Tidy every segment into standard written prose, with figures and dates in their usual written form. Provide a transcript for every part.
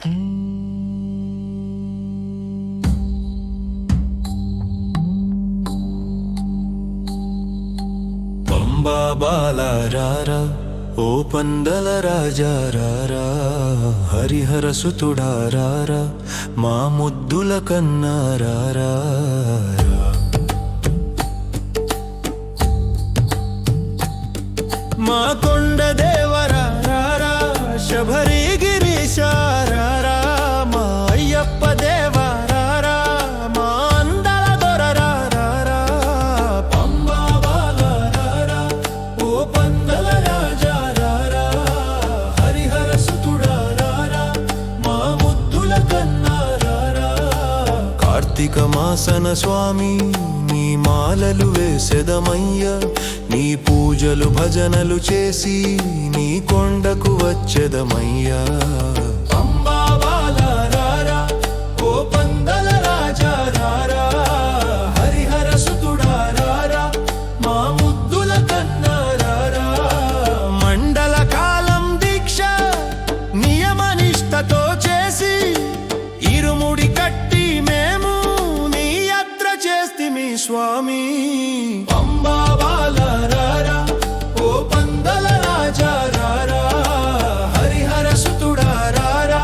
పంబా బాలా రారా ఓ పందల రాజా రారా, హరిహర సుతుడా రారా, మా ముద్దుల కన్నా రారా. మా కొండ దేవరా రారా, శబరి గిరీశ రారా, మా అయ్యప్ప దేవా రారా, మా అందల దొరరా రారా. పంబా బాలా రారా ఓ పందల రాజా రారా, హరిహర సుతుడా రారా, మా ముద్దుల కన్నా రారా. కార్తీక మాసన స్వామి నీ మాలలు వేసెదమయ్యా, నీ పూజలు భజనలు చేసి నీ కొండకు వచ్చెదమయ్యా. పంబా బాలా రారా ఓ పందల రాజా రారా, హరిహర సుతుడా రారా, మా ముద్దుల కన్నా రారా. మండల కాలం దీక్ష నియమనిష్టతో చేసి ఇరుముడి కట్టి మేము నీ యాత్ర చేస్తిమి స్వామి. పంబా బాలా రారా ఓ పందల రాజా రారా, హరిహర సుతుడా రారా,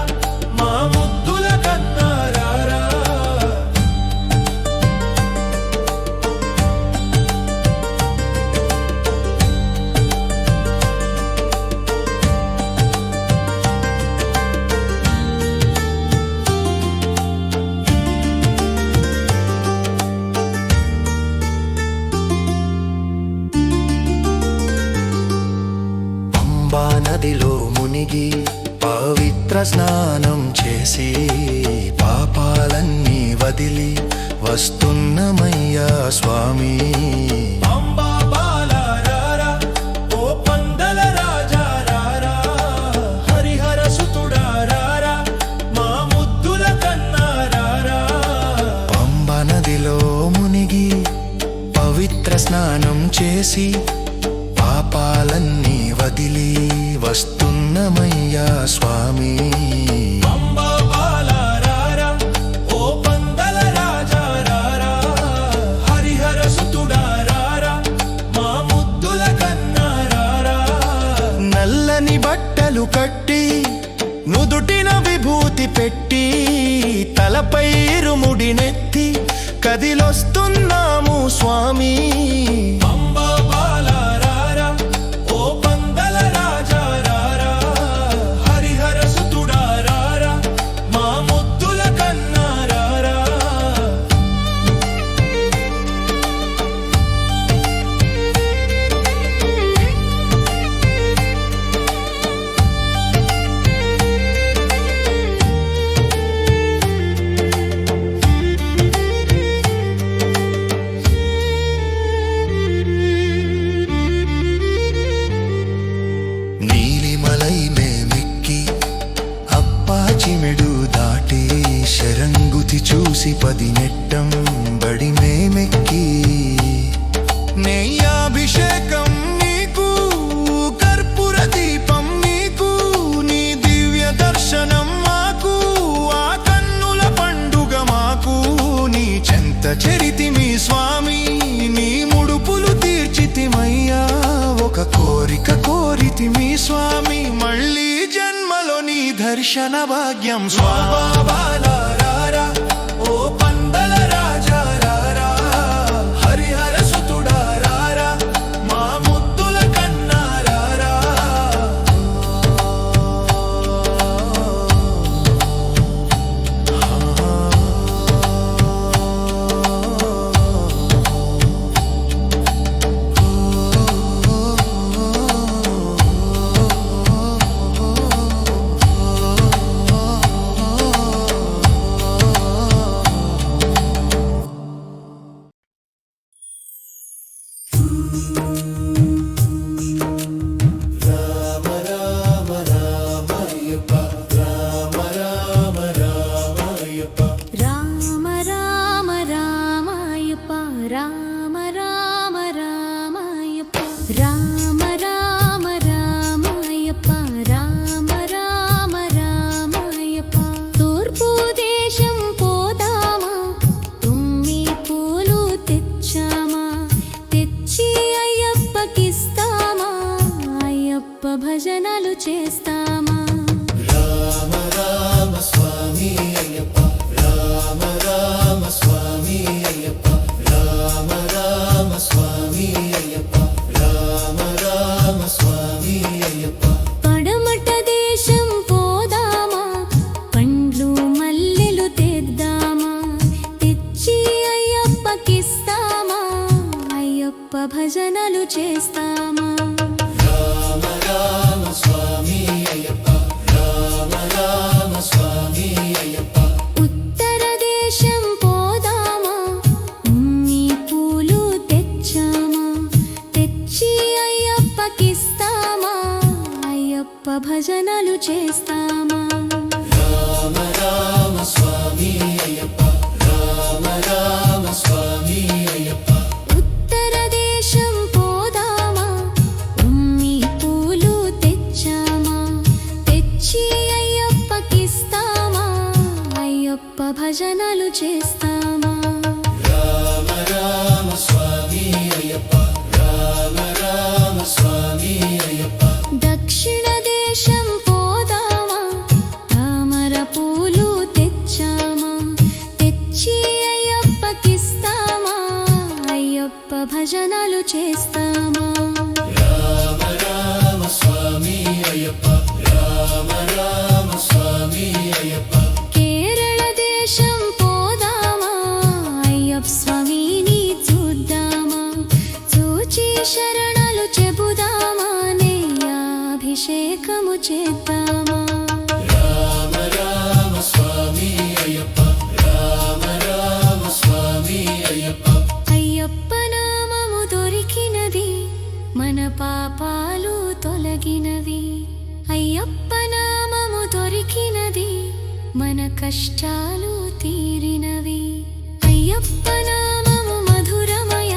మా ముద్దుల కన్నా రారా. పంబా నదిలో మునిగి పవిత్ర స్నానం చేసి పాపాలన్నీ వదిలి వస్తున్నమయ్యా స్వామి. పంబా బాలా రారా ఓ పందల రాజా రారా, హరిహర సుతుడా రారా, మా ముద్దుల కన్నా రారా. పంబా నదిలో మునిగి పవిత్ర స్నానం చేసి పాపాలన్నీ వదిలి వస్తున్నమయ్యా స్వామి. పంబా బాలా రారా ఓ పందల రాజా రారా, హరిహర సుతుడా రారా, మా ముద్దుల కన్నా రారా. నల్లని బట్టలు కట్టి నుదుటిన విభూతి పెట్టి తలపై ఇరుముడి నెత్తి కదిలొస్తున్నాము స్వామి. పంబా బాలా రారా ఓ పందల రాజా రారా, హరిహర సుతుడా రారా, మా ముద్దుల కన్నా రారా. నీలిమలై మేమెక్కి అప్పాచిమెడు దాటి శరంగుతి చూసి 10 నెట్టం బడి మేమెక్కి నెయ్యాభిషేకం నీకు కర్పూర దీపం నీకు, నీ దివ్య దర్శనం మాకు, ఆ కన్నుల పండుగ మాకు. నీ చెంత చరితిమి స్వామి, నీ ముడుపులు తీర్చితిమయ్యా, ఒక కోరిక కోరితిమి స్వామి, మళ్ళీ జన్మలో నీ దర్శన భాగ్యం. పంబా బాలా రారా ఓ పందల రాజా రారా, హరిహర సుతుడా రారా, మా ముద్దుల కన్నా రారా. చేస్తామా? రామ రామ స్వామి అయ్యప్ప, రామ రామ స్వామి అయ్యప్ప. ఉత్తర దేశం పోదామా, ఉమ్మి పూలు తెచ్చామా, తెచ్చి అయ్యప్పకిస్తామా, అయ్యప్ప భజనలు చేస్తామా? రామ రామ స్వామి అయ్యప్ప, రామ రామ స్వామి అయ్యప్ప. ఉత్తర దేశం పోదామా, ఉమ్మి పూలు తెచ్చామా, తెచ్చి అయ్యప్పకిస్తామా, అయ్యప్ప భజనలు చేస్తామా? రామ రామ స్వామి అయ్యప్ప, రామ రామ స్వామి అయ్యప్ప. దక్షిణ దేశం పోదామా, తామర పూలు తెచ్చామా, తెచ్చి అయ్యప్పకిస్తామా, అయ్యప్ప భజనలు చేస్తామా? రామ రామ స్వామి అయ్యప్ప, రామ రామ స్వామి అయ్యప్ప. కేరళ దేశం పోదామా, అయ్యప్ప స్వామిని చూద్దామా, చూచి శరణాలు చెబుదామా, నెయ్యాభిషేకము చేద్దామా? రామ రామ స్వామి అయ్యప్ప, రామ రామ స్వామి అయ్యప్ప. అయ్యప్ప నామము దొరికినది, మన పాపాలు తొలగినవి. అయ్యప్ప నామము దొరికినది, మన కష్టాలు తీరినవి. అయ్యప్ప నామము మధురమయ,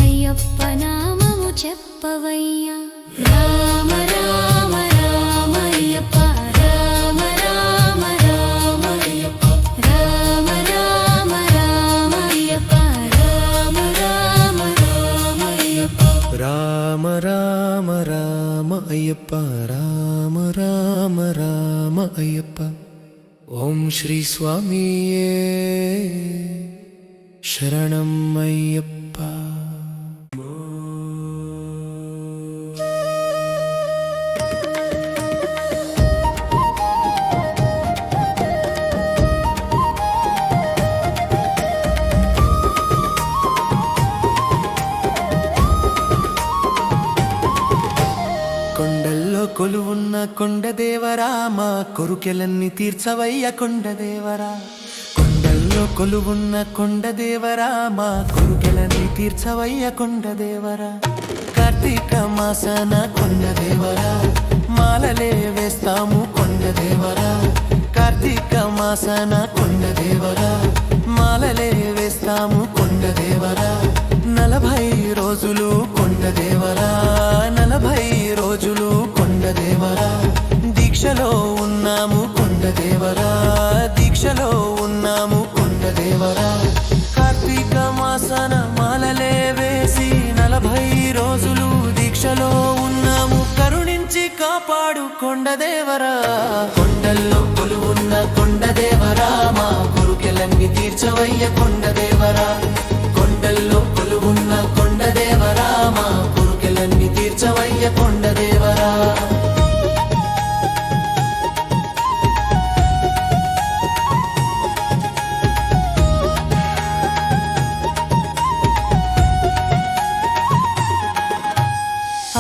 అయ్యప్ప నామము చెప్పవయ్యా. రామ రామ రామ అయ్యప్ప, రామ రామ రామ అయ్యప్ప, రామ రామ రామ అయ్యప్ప, రామ రామ రామ అయ్యప్ప. రామ రామ రామ అయ్యప్ప, రామ రామ రామ అయ్యప్ప. ఓం శ్రీ స్వామియే శరణం అయ్యప్ప. కొండల్లో కొలువున్న కొండదేవరా, మా కొరుకెలన్నీ తీర్చవయ్య కొండదేవరా. కొండల్లో కొలువున్న కొండదేవరా, మా కొరుకెలన్నీ తీర్చవయ్య కొండదేవరా. కార్తీక మాసన కొండదేవరా, మాలలే వేస్తాము కొండదేవరా. కార్తీక మాసన కొండదేవరా, మాలలే వేస్తాము కొండదేవరా. 40 రోజులు కొండదేవరా, 40 రోజులు కొండదేవరా. దీక్షలో ఉన్నాము కొండదేవరా, దీక్షలో ఉన్నాము కొండదేవరా. కార్తీక మాసన మాలలే వేసి 40 రోజులు దీక్షలో ఉన్నాము, కరుణించి కాపాడు కొండదేవరా. కొండల్లో కొలువున్న కొండదేవరా, మా కొరుకెలన్నీ తీర్చవయ్య కొండదేవరా. కొండల్లో కొలువున్న కొండదేవరా, మా కొరుకెలన్నీ తీర్చవయ్య కొండదేవరా.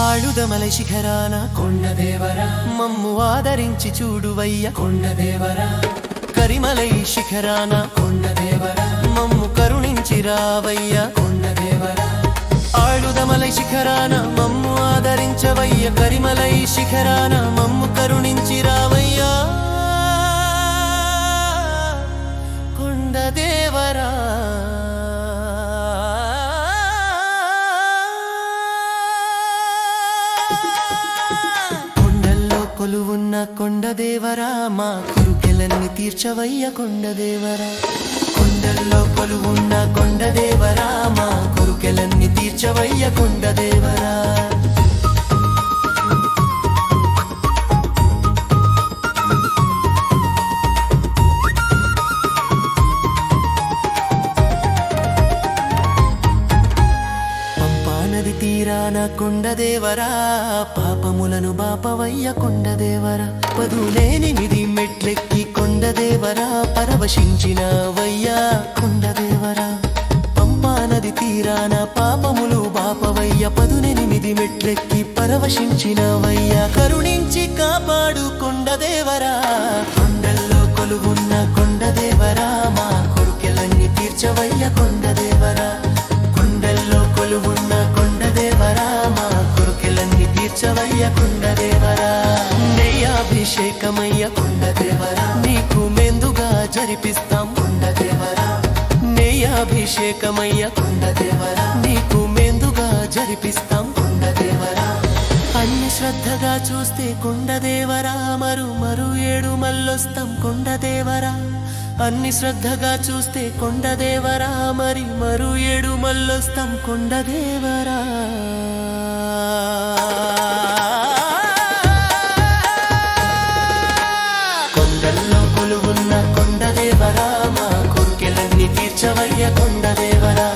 ఆళుదమల శిఖరాన కొండదేవరా, మమ్ము ఆదరించి చూడువయ్య కొండదేవరా. కరిమలై శిఖరాన కొండదేవరా, మమ్ము కరుణించి రావయ్య కొండదేవరా. ఆళుదమలై శిఖరాన మమ్ము ఆదరించవయ్య, కరిమలై శిఖరాన మమ్ము కరుణించి రావయ్యా కొండదేవరా. కొలువున్న కొండదేవరా, మా కొరుకెలన్నీ తీర్చవయ్య కొండదేవరా. కొండల్లో కొలువున్న కొండదేవరా, మా కొరుకెలన్నీ తీర్చవయ్య కొండదేవరా. పంపానది తీరాన కొండదేవరా, పాపములను బాపవయ్య కొండదేవరా. 18 మెట్లెక్కి కొండదేవరా, పరవశించినవయ్యా కొండదేవరా. పంపానది తీరాన పాపములు బాపవయ్య, 18 మెట్లెక్కి పరవశించినవయ్యా కరుణించి కాపాడు కొండదేవరా కొండల్లో కొలువున్న కొండదేవరా మా కోర్కెలన్నీ తీర్చవయ్య కొండదేవరా కొండల్లో కొలువున్న కొండదేవరా మా కోర్కెలన్నీ తీర్చవయ్య కొండదేవరా నెయ్యాభిషేకమయ్య కొండదేవరా నీకు మెందుగా జరిపిస్తాం కొండదేవరా నెయ్యాభిషేకమయ్య కొండదేవరా నీకు మెందుగా జరిపిస్తాం కొండదేవరా అన్ని శ్రద్ధగా చూస్తే కొండదేవరా మరు 7 మల్లొస్తాం కొండదేవరా అన్ని శ్రద్ధగా చూస్తే కొండదేవరా మరు 7 మల్లొస్తాం కొండదేవరా కొండల్లో కొలువున్న కొండదేవరా మా కోర్కెలన్నీ తీర్చవయ్య కొండదేవరా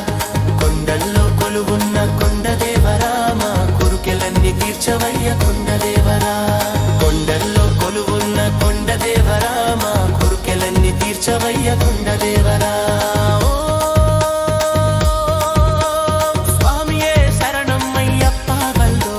కొండల్లో కొలువున్న కొండదేవరా మా కోర్కెలన్నీ తీర్చవయ్య కొండదేవరా కొండల్లో కొలువున్న కొండదేవరా మా కోర్కెలన్నీ తీర్చవయ్య కొండదేవరా స్వామియే శరణమయ్యప్ప వల్లో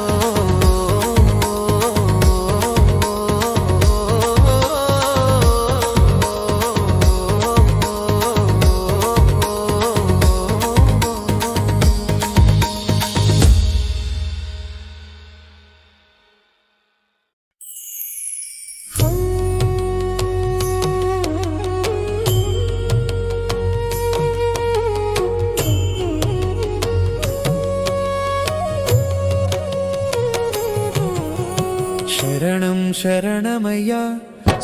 శరణం శరణమయ్యా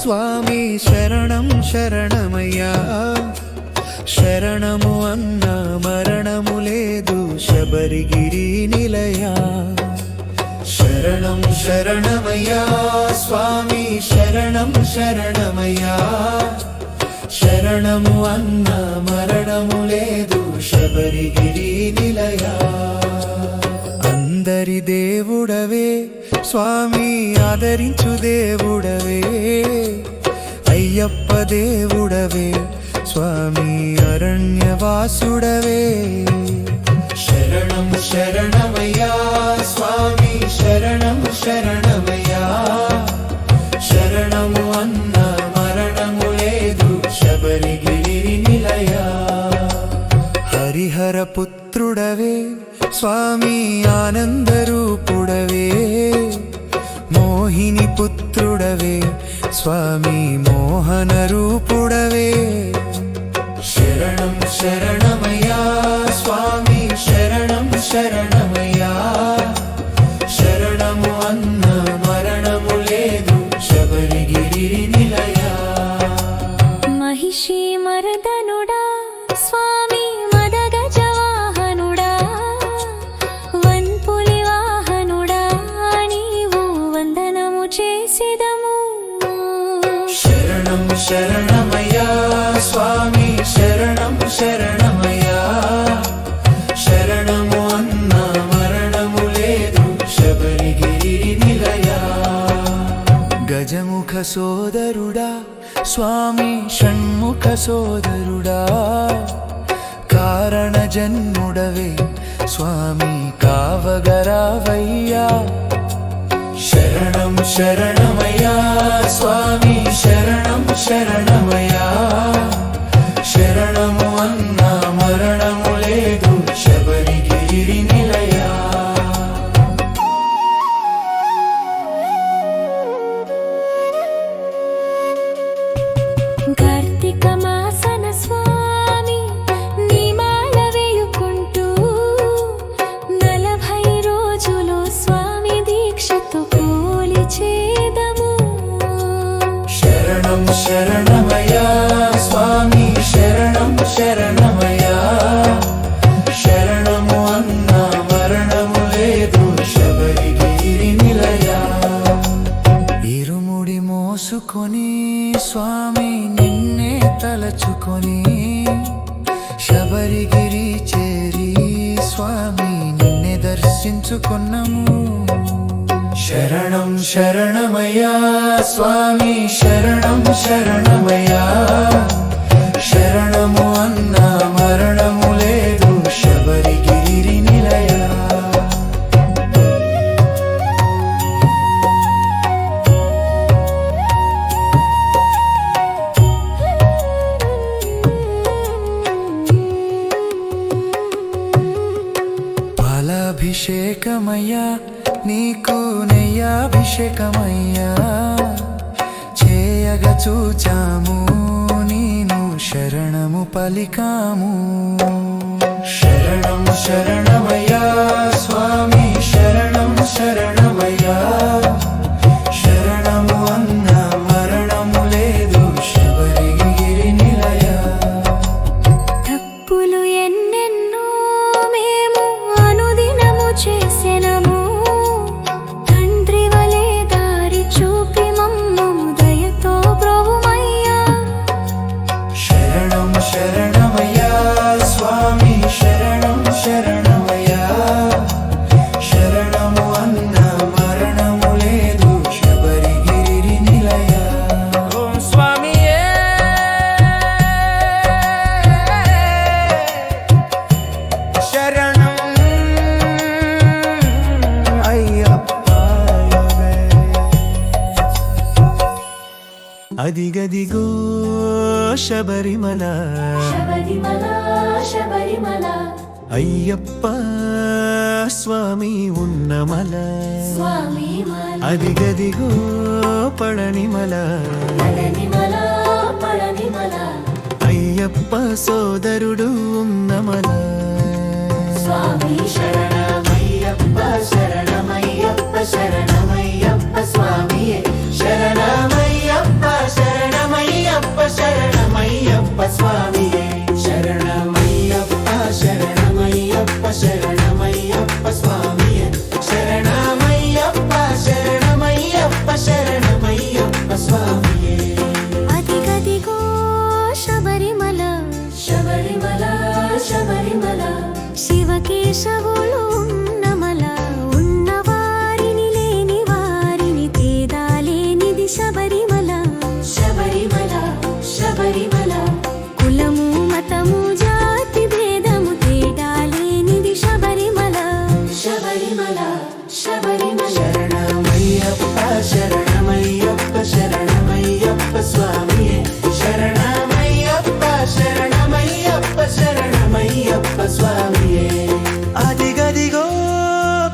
స్వామి శరణం శరణమయ్యా శరణము అన్న మరణము లేదు శబరిగిరి నిలయా శరణం శరణమయ్యా స్వామి శరణం శరణమయ్యా శరణము అన్న మరణము లేదు శబరిగిరి నిలయా అందరి దేవుడవే స్వామి ఆదరించు దేవుడవే అయ్యప్ప దేవుడవే స్వామి అరణ్యవాసుడవే శరణం శరణమయ్యా స్వామి శరణం శరణమయ్యా శరణము అన్న మరణము లేదు శబరిగిరి నిలయా హరిహర పుత్రుడవే స్వామి ఆనందరూపుడవే మోహిని పుత్రుడవే స్వామి మోహన రూపుడవే శరణం శరణమయ్యా స్వామి శరణం శరణమయ్యా శరణము అన్న మరణము లేదు శబరిగిరి నిలయా మహిషి మరదనుడా స్వామి మదగజవాహనుడా వన్పులి వాహనుడా నీవు వందనము చేసిదము శరణం శరణమయ్యా స్వామి శరణం శరణమయ్యా శరణము అన్న మరణము లేదు శబరిగిరి నిలయా గజముఖ సోదరుడా స్వామి షణ్ముఖ సోదరుడా కారణ జన్ముడవే స్వామి కావగరావయ్యా శరణం శరణమయ్యా స్వామి శరణం శరణమయ్యా శరణము అన్న మరణము లేదు శబరిగిరి నిలయా కార్తీక మాసన స్వామి నిమాల వేయుకుంటూ 40 రోజులు స్వామి దీక్షతో కూలిచేదము శరణం శరణమయ్యా స్వామి శరణం శరణమయ్యా శరణము అన్న మరణము లేదు శబరిగిరి నిలయా ఇరుముడి మోసుకొని స్వామి నిన్నే తలచుకొని శబరిగిరి చేరి స్వామి నిన్నే దర్శించుకున్నాము శరణం శరణమయ్యా స్వామి శరణం శరణమయ్యా శరణము అన్న మరణము లేదు శబరిగిరి నిలయా అభిషేకమయ్యా నీకు నెయ్యాభిషేకమయ్యా చేయగా చూచాము నేను శరణము పలికాము శరణం శరణమయ్యా స్వామి శరణం శరణమయ్యా శరణము అన్న మరణము లేదు శబరిగిరి నిలయ తప్పులు ఎన్నెన్నో మేము అనుదినము చేసెనము తండ్రి వలె దారి చూపి మమ్మము దయతో ప్రభువయ్యా శరణం శరణమయ్యా స్వామి శరణం శరణమయ్యా శరణము అన్న మరణము లేదు శబరిగిరి నిలయ ఓం స్వామియే శరణం అయ్యప్ప అదిగదిగో శబరిమల శబరిమల శబరిమల అయ్యప్ప స్వామి ఉన్నమల స్వామి మల అదిగదిగో పళనిమల పళనిమల పళనిమల అయ్యప్ప సోదరుడు ఉన్నమల స్వామి శరణమయ్యప్ప శరణమయ్యప్ప శరణమయ్యప్ప స్వామియే శరణమయ్యప్ప శరణమయ్యప్ప శరణమయ్యప్ప స్వామియే శరణమయ్యప్ప శరణమయ్యప్ప శరణమయ్యప్ప స్వామియే శరణమయ్యప్ప శరణమయ్యప్ప శరణమయ్యప్ప స్వామియే అదిగదిగో శబరిమల శబరిమల శబరిమల శివకేశవులు ఉన్నమల ఉన్నవారిని లేని వారిని తేడా లేనిది శబరిమల శబరిమల శబరిమల కులము మతము జాతి భేదము తేడా లేనిది శబరిమల శబరిమల శబరిమల శరణమయ్యప్ప శరణమయ్యప్ప శరణమయ్యప్ప స్వామియే శరణమయ్యప్ప శరణమయ్యప్ప శరణమయ్యప్ప స్వామియే అదిగదిగో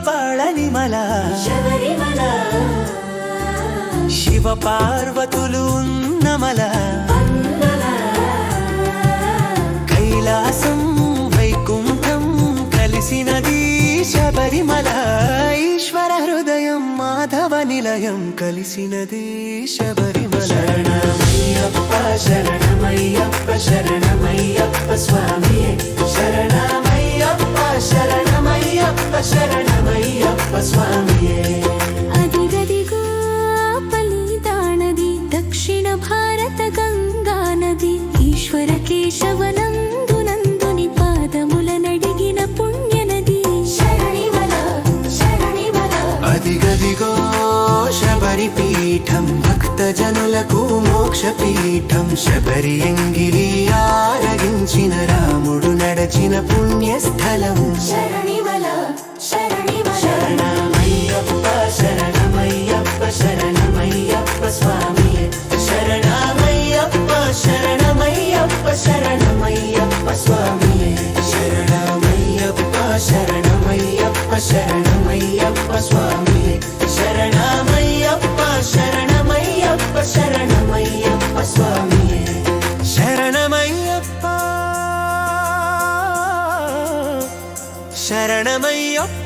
పళనిమల శబరిమల శివ పార్వతులు ఉన్నమల కైలాసం వైకుంఠం కలిసినది శబరిమల ఈశ్వర హృదయం మాధవ నిలయం కలిసినది శబరిమల శరణమయ్యప్ప శరణమయ్యప్ప శరణమయ్యప్ప స్వామియే శరణమయ్యప్ప శరణమయ్యప్ప శరణమయ్యప్ప స్వామియే అదిగదిగో పలితానది దక్షిణ భారత గంగా నది ఈశ్వర కేశవనందునందుని పాదముల నడిగిన పుణ్యనది శరణిమల శరణిమల అదిగదిగో శబరి పీఠం భక్తజనులకు మోక్ష పీఠం శబరి ఎంగిరి ఆరగించిన రాముడు నడచిన పుణ్యస్థలం శరణిమల శరణిమల శరణమయ్యప్ప శరణమయ్యప్ప శరణమయ్యప్ప స్వామియే శరణమయ్యప్ప శరణమయ్యప్ప శరణమయ్యప్ప స్వామియే శరణమయ్యప్ప శరణమయ్యప్ప శరణమయ్యప్ప స్వామియే శరణమయ్యప్ప శరణమయ్యప్ప శరణమయ్యప్ప స్వామియే శరణమయ్యప్ప శరణమయ్యప్ప